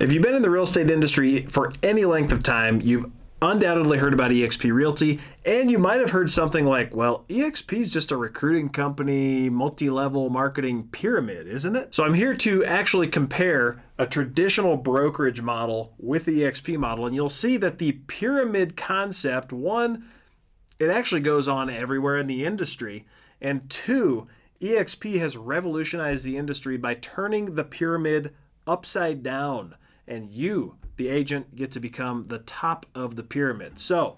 If you've been in the real estate industry for any length of time, you've undoubtedly heard about eXp Realty, and you might have heard something like, well, eXp is just a recruiting company, multi-level marketing pyramid, isn't it? So I'm here to actually compare a traditional brokerage model with the eXp model, and you'll see that the pyramid concept, one, it actually goes on everywhere in the industry, and two, eXp has revolutionized the industry by turning the pyramid upside down. And you, the agent, get to become the top of the pyramid. So,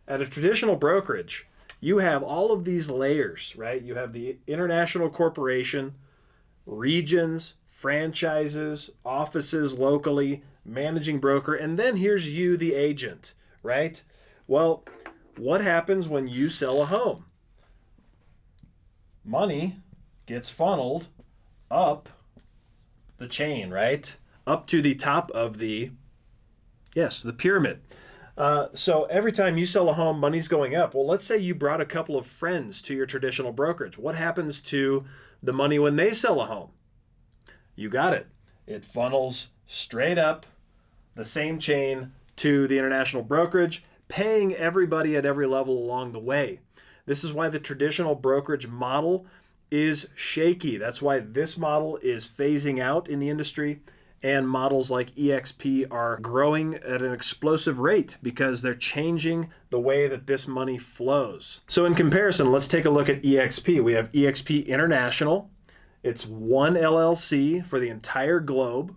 at a traditional brokerage, you have all of these layers, right? You have the international corporation, regions, franchises, offices locally, managing broker, and then here's you, the agent, right? Well, what happens when you sell a home? Money gets funneled up the chain, right? Up to the top of the pyramid. So every time you sell a home, money's going up. Well, let's say you brought a couple of friends to your traditional brokerage. What happens to the money when they sell a home? You got it. It funnels straight up the same chain to the international brokerage, paying everybody at every level along the way. This is why the traditional brokerage model is shaky. That's why this model is phasing out in the industry. And models like eXp are growing at an explosive rate because they're changing the way that this money flows. So in comparison, let's take a look at eXp. We have eXp International. It's one LLC for the entire globe.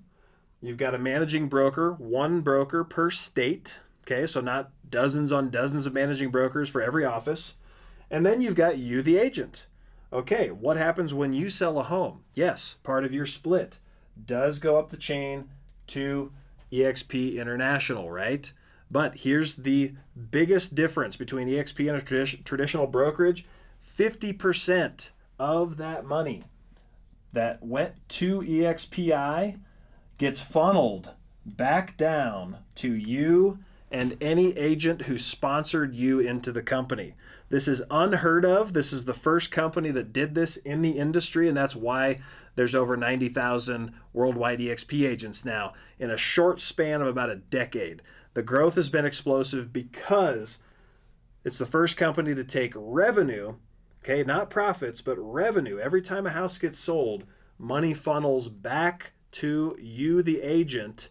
You've got a managing broker, one broker per state. Okay, so not dozens on dozens of managing brokers for every office. And then you've got you, the agent. Okay, what happens when you sell a home? Yes, part of your split does go up the chain to eXp International, right? But here's the biggest difference between eXp and a traditional brokerage. 50% of that money that went to eXp gets funneled back down to you and any agent who sponsored you into the company. This is unheard of. This is the first company that did this in the industry, and that's why there's over 90,000 worldwide eXp agents now in a short span of about a decade. The growth has been explosive because it's the first company to take revenue, okay, not profits, but revenue. Every time a house gets sold, money funnels back to you, the agent,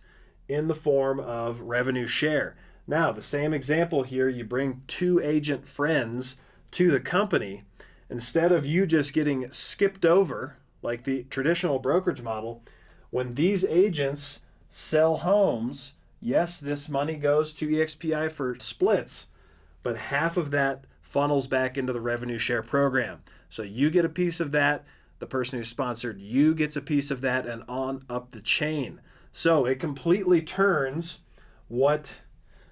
in the form of revenue share. Now, the same example here, you bring two agent friends to the company. Instead of you just getting skipped over, like the traditional brokerage model, when these agents sell homes, yes, this money goes to eXp for splits, but half of that funnels back into the revenue share program. So you get a piece of that, the person who sponsored you gets a piece of that, and on up the chain. So it completely turns what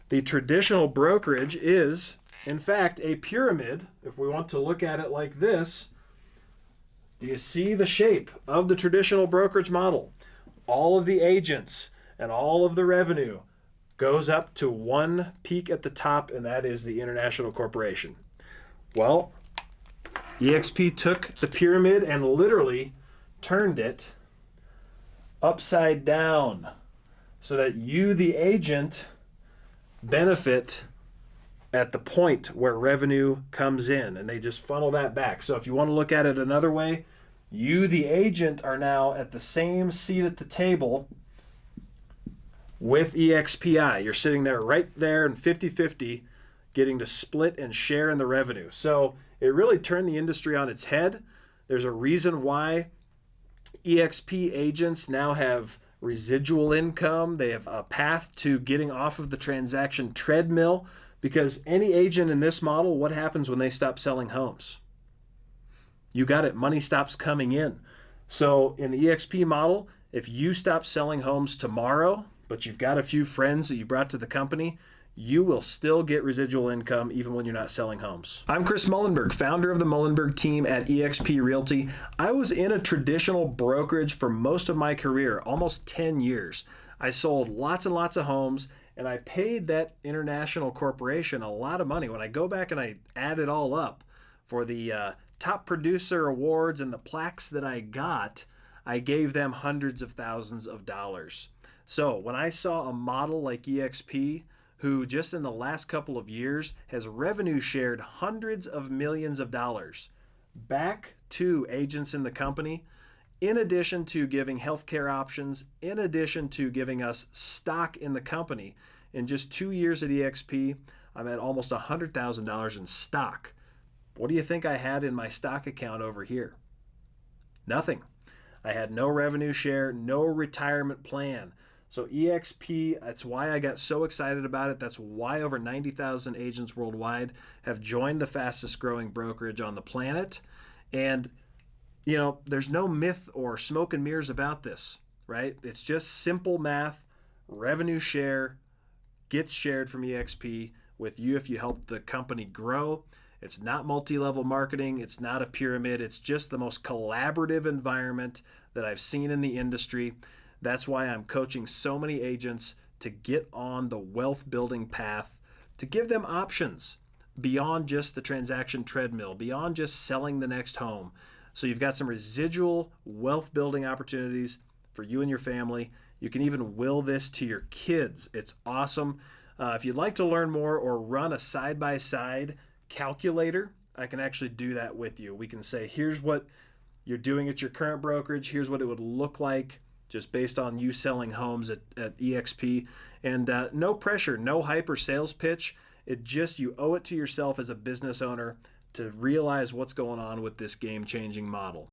the traditional brokerage is, in fact, a pyramid. If we want to look at it like this, do you see the shape of the traditional brokerage model? All of the agents and all of the revenue goes up to one peak at the top, and that is the international corporation. Well, eXp took the pyramid and literally turned it upside down so that you, the agent, benefit at the point where revenue comes in, and they just funnel that back. So if you want to look at it another way, you, the agent, are now at the same seat at the table with eXp. You're sitting there right there in 50-50, getting to split and share in the revenue. So it really turned the industry on its head. There's a reason why eXp agents now have residual income. They have a path to getting off of the transaction treadmill, because any agent in this model, what happens when they stop selling homes? You got it. Money stops coming in. So in the eXp model, if you stop selling homes tomorrow, but you've got a few friends that you brought to the company, you will still get residual income even when you're not selling homes. I'm Chris Mullenberg, founder of the Mullenberg team at eXp Realty. I was in a traditional brokerage for most of my career, almost 10 years. I sold lots and lots of homes, and I paid that international corporation a lot of money. When I go back and I add it all up for the top producer awards and the plaques that I got, I gave them hundreds of thousands of dollars. So when I saw a model like eXp, who just in the last couple of years has revenue shared hundreds of millions of dollars back to agents in the company, in addition to giving healthcare options, in addition to giving us stock in the company. In just 2 years at eXp, I'm at almost $100,000 in stock. What do you think I had in my stock account over here? Nothing. I had no revenue share, no retirement plan. So eXp, that's why I got so excited about it. That's why over 90,000 agents worldwide have joined the fastest growing brokerage on the planet. And, there's no myth or smoke and mirrors about this, right? It's just simple math. Revenue share gets shared from eXp with you if you help the company grow. It's not multi-level marketing. It's not a pyramid. It's just the most collaborative environment that I've seen in the industry. That's why I'm coaching so many agents to get on the wealth building path, to give them options beyond just the transaction treadmill, beyond just selling the next home. So you've got some residual wealth building opportunities for you and your family. You can even will this to your kids. It's awesome. If you'd like to learn more or run a side-by-side calculator, I can actually do that with you. We can say, here's what you're doing at your current brokerage. Here's what it would look like just based on you selling homes at eXp. And no pressure, no hype or sales pitch. It just, you owe it to yourself as a business owner to realize what's going on with this game-changing model.